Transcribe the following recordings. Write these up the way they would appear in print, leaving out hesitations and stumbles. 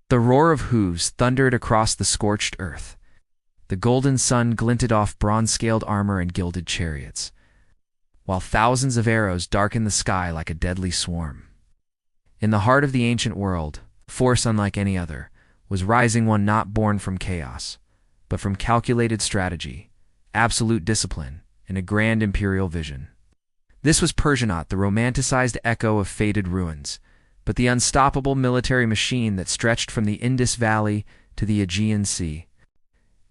The roar of hooves thundered across the scorched earth. The golden sun glinted off bronze-scaled armor and gilded chariots, while thousands of arrows darkened the sky like a deadly swarm. In the heart of the ancient world, a force unlike any other, was rising, one not born from chaos, but from calculated strategy, absolute discipline, and a grand imperial vision. This was Persia, not the romanticized echo of faded ruins, but the unstoppable military machine that stretched from the Indus Valley to the Aegean Sea.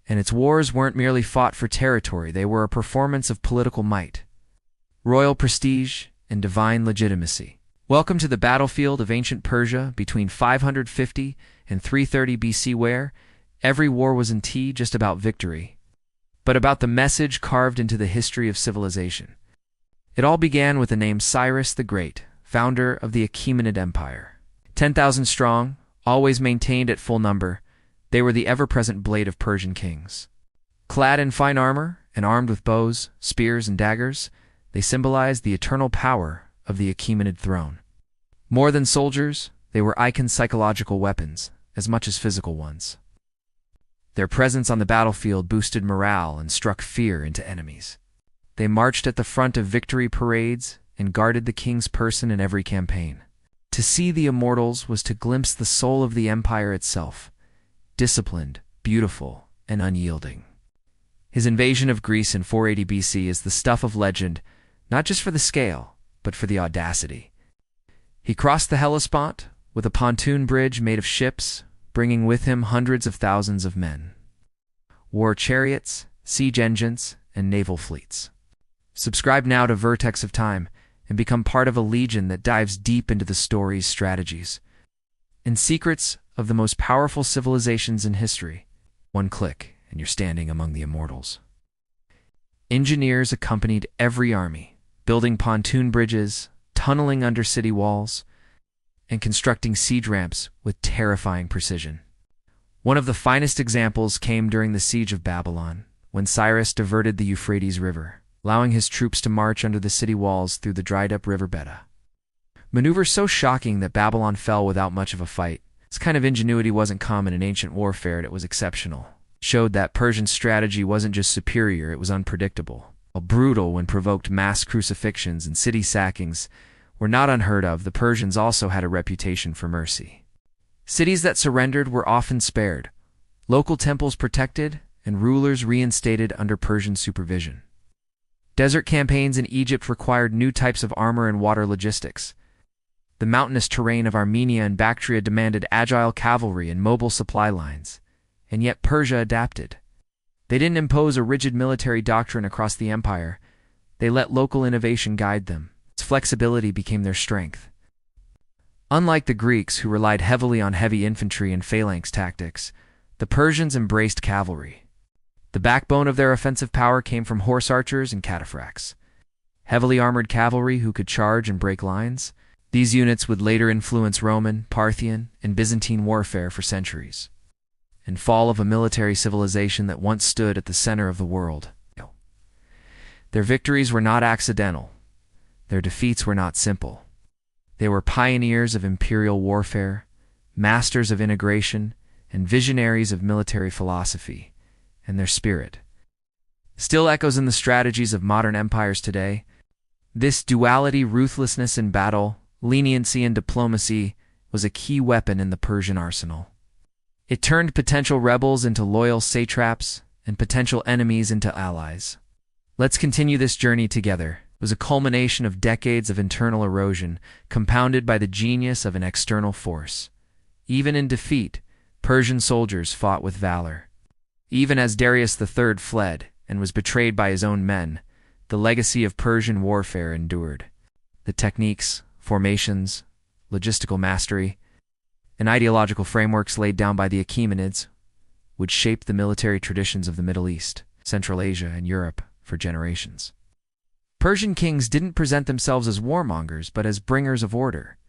And its wars weren't merely fought for territory, they were a performance of political might, royal prestige, and divine legitimacy. Welcome to the battlefield of ancient Persia between 550 and 330 BC, where every war wasn't just about victory, but about the message carved into the history of civilization. It all began with the name Cyrus the Great, founder of the Achaemenid Empire. 10,000 strong, always maintained at full number, they were the ever-present blade of Persian kings. Clad in fine armor and armed with bows, spears, and daggers, they symbolized the eternal power of the Achaemenid throne. More than soldiers, they were iconic psychological weapons, as much as physical ones. Their presence on the battlefield boosted morale and struck fear into enemies. They marched at the front of victory parades and guarded the king's person in every campaign. To see the Immortals was to glimpse the soul of the empire itself, disciplined, beautiful, and unyielding. His invasion of Greece in 480 BC is the stuff of legend, not just for the scale, but for the audacity. He crossed the Hellespont with a pontoon bridge made of ships, bringing with him hundreds of thousands of men, war chariots, siege engines, and naval fleets. Subscribe now to Vertex of Time and become part of a legion that dives deep into the stories, strategies, and secrets of the most powerful civilizations in history. One click, and you're standing among the Immortals. Engineers accompanied every army, building pontoon bridges, tunneling under city walls, and constructing siege ramps with terrifying precision. One of the finest examples came during the siege of Babylon, when Cyrus diverted the Euphrates River, allowing his troops to march under the city walls through the dried-up riverbed. Maneuver so shocking that Babylon fell without much of a fight. This kind of ingenuity wasn't common in ancient warfare, and it was exceptional. It showed that Persian strategy wasn't just superior, it was unpredictable. While brutal when provoked mass crucifixions and city sackings were not unheard of, the Persians also had a reputation for mercy. Cities that surrendered were often spared, local temples protected, and rulers reinstated under Persian supervision. Desert campaigns in Egypt required new types of armor and water logistics. The mountainous terrain of Armenia and Bactria demanded agile cavalry and mobile supply lines, and yet Persia adapted. They didn't impose a rigid military doctrine across the empire. They let local innovation guide them. Its flexibility became their strength. Unlike the Greeks, who relied heavily on heavy infantry and phalanx tactics, the Persians embraced cavalry. The backbone of their offensive power came from horse archers and cataphracts, heavily armored cavalry who could charge and break lines. These units would later influence Roman, Parthian, and Byzantine warfare for centuries, and fall of a military civilization that once stood at the center of the world. Their victories were not accidental. Their defeats were not simple. They were pioneers of imperial warfare, masters of integration, and visionaries of military philosophy, and their spirit still echoes in the strategies of modern empires today. This duality, ruthlessness in battle, leniency in diplomacy, was a key weapon in the Persian arsenal. It turned potential rebels into loyal satraps and potential enemies into allies. Let's continue this journey together. It was a culmination of decades of internal erosion, compounded by the genius of an external force. Even in defeat, Persian soldiers fought with valor. Even as Darius III fled and was betrayed by his own men, the legacy of Persian warfare endured. The techniques, formations, logistical mastery, and ideological frameworks laid down by the Achaemenids would shape the military traditions of the Middle East, Central Asia, and Europe for generations. Persian kings didn't present themselves as warmongers, but as bringers of order.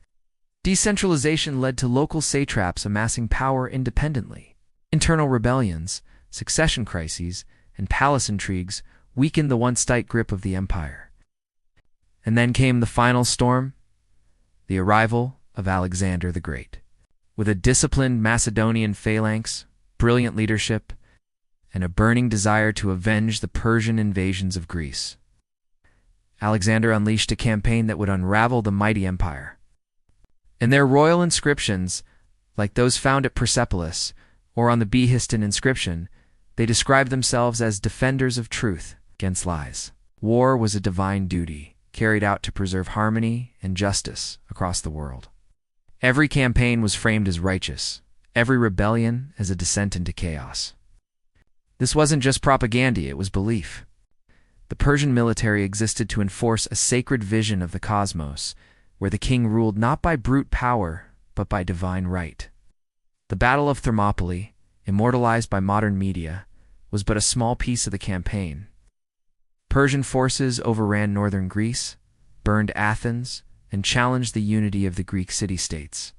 Decentralization led to local satraps amassing power independently. Internal rebellions, succession crises, and palace intrigues weakened the once tight grip of the empire. And then came the final storm, the arrival of Alexander the Great. With a disciplined Macedonian phalanx, brilliant leadership, and a burning desire to avenge the Persian invasions of Greece, Alexander unleashed a campaign that would unravel the mighty empire. In their royal inscriptions, like those found at Persepolis or on the Behistun inscription, they described themselves as defenders of truth against lies. War was a divine duty, carried out to preserve harmony and justice across the world. Every campaign was framed as righteous, every rebellion as a descent into chaos. This wasn't just propaganda, it was belief. The Persian military existed to enforce a sacred vision of the cosmos, where the king ruled not by brute power, but by divine right. The Battle of Thermopylae, immortalized by modern media, was but a small piece of the campaign. Persian forces overran northern Greece, burned Athens, and challenged the unity of the Greek city-states.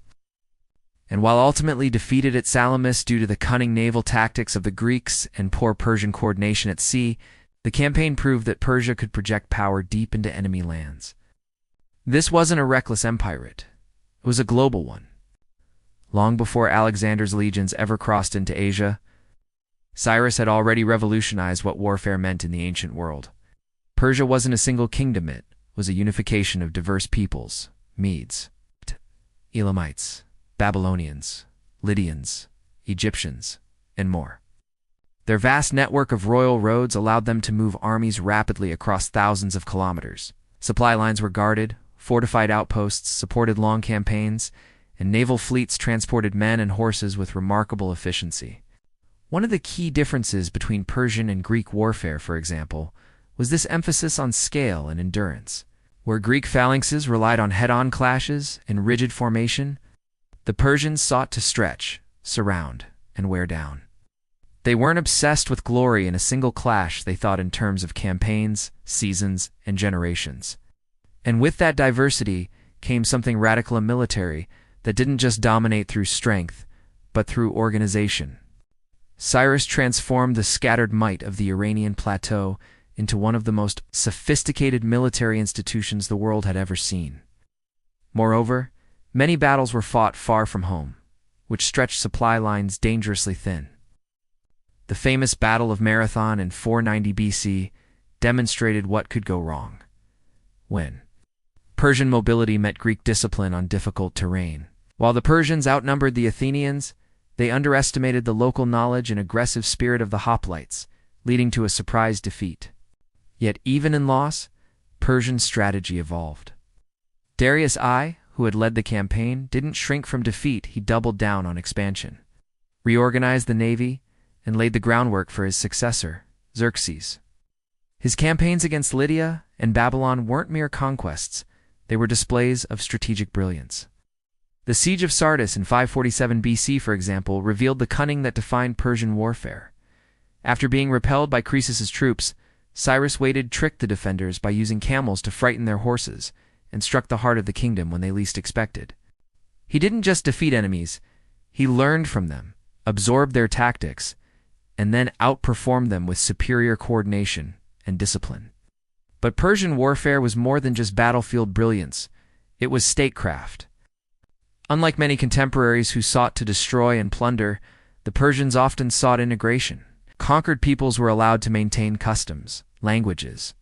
And while ultimately defeated at Salamis due to the cunning naval tactics of the Greeks and poor Persian coordination at sea, the campaign proved that Persia could project power deep into enemy lands. This wasn't a reckless empire, it was a global one. Long before Alexander's legions ever crossed into Asia, Cyrus had already revolutionized what warfare meant in the ancient world. Persia wasn't a single kingdom, it was a unification of diverse peoples: Medes, Elamites, Babylonians, Lydians, Egyptians, and more. Their vast network of royal roads allowed them to move armies rapidly across thousands of kilometers. Supply lines were guarded, fortified outposts supported long campaigns, and naval fleets transported men and horses with remarkable efficiency. One of the key differences between Persian and Greek warfare, for example, was this emphasis on scale and endurance. Where Greek phalanxes relied on head-on clashes and rigid formation, the Persians sought to stretch, surround, and wear down. They weren't obsessed with glory in a single clash, they thought in terms of campaigns, seasons, and generations. And with that diversity came something radical and military that didn't just dominate through strength, but through organization. Cyrus transformed the scattered might of the Iranian plateau into one of the most sophisticated military institutions the world had ever seen. Moreover, many battles were fought far from home, which stretched supply lines dangerously thin. The famous Battle of Marathon in 490 BC demonstrated what could go wrong when Persian mobility met Greek discipline on difficult terrain. While the Persians outnumbered the Athenians, they underestimated the local knowledge and aggressive spirit of the hoplites, leading to a surprise defeat. Yet even in loss, Persian strategy evolved. Darius I, who had led the campaign, didn't shrink from defeat. He doubled down on expansion, reorganized the navy, and laid the groundwork for his successor, Xerxes. His campaigns against Lydia and Babylon weren't mere conquests, they were displays of strategic brilliance. The siege of Sardis in 547 BC, for example, revealed the cunning that defined Persian warfare. After being repelled by Croesus's troops, Cyrus tricked the defenders by using camels to frighten their horses, and struck the heart of the kingdom when they least expected. He didn't just defeat enemies, he learned from them, absorbed their tactics, and then outperformed them with superior coordination and discipline. But Persian warfare was more than just battlefield brilliance, it was statecraft. Unlike many contemporaries who sought to destroy and plunder, the Persians often sought integration. Conquered peoples were allowed to maintain customs, languages,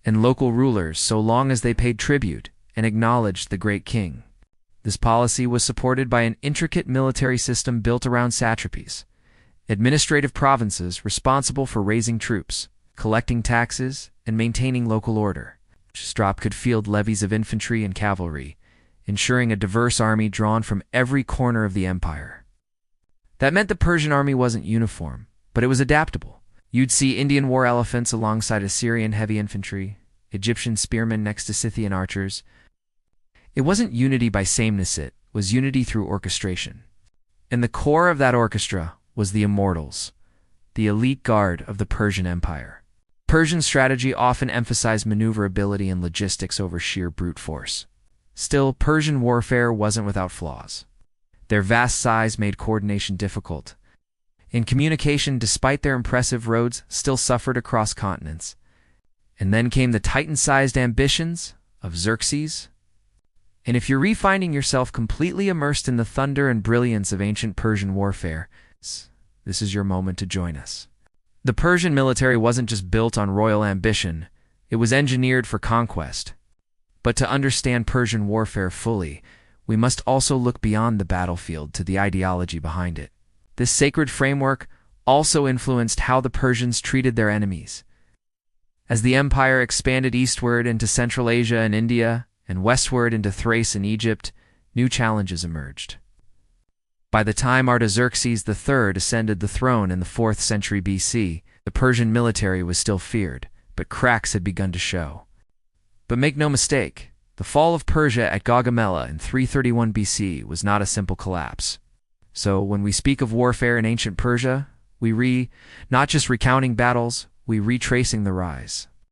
and local rulers so long as they paid tribute and acknowledged the great king. This policy was supported by an intricate military system built around satrapies, administrative provinces responsible for raising troops, collecting taxes, and maintaining local order. Strop could field levies of infantry and cavalry, ensuring a diverse army drawn from every corner of the empire. That meant the Persian army wasn't uniform, but it was adaptable. You'd see Indian war elephants alongside Assyrian heavy infantry, Egyptian spearmen next to Scythian archers. It wasn't unity by sameness, it was unity through orchestration. And the core of that orchestra was the Immortals, the elite guard of the Persian Empire. Persian strategy often emphasized maneuverability and logistics over sheer brute force. Still, Persian warfare wasn't without flaws. Their vast size made coordination difficult. In communication, despite their impressive roads, still suffered across continents. And then came the titan-sized ambitions of Xerxes. And if you're re-finding yourself completely immersed in the thunder and brilliance of ancient Persian warfare, this is your moment to join us. The Persian military wasn't just built on royal ambition, it was engineered for conquest. But to understand Persian warfare fully, we must also look beyond the battlefield to the ideology behind it. This sacred framework also influenced how the Persians treated their enemies. As the empire expanded eastward into Central Asia and India, and westward into Thrace and Egypt, new challenges emerged. By the time Artaxerxes III ascended the throne in the 4th century BC, the Persian military was still feared, but cracks had begun to show. But make no mistake, the fall of Persia at Gaugamela in 331 BC was not a simple collapse. So when we speak of warfare in ancient Persia, not just recounting battles, we retracing the rise.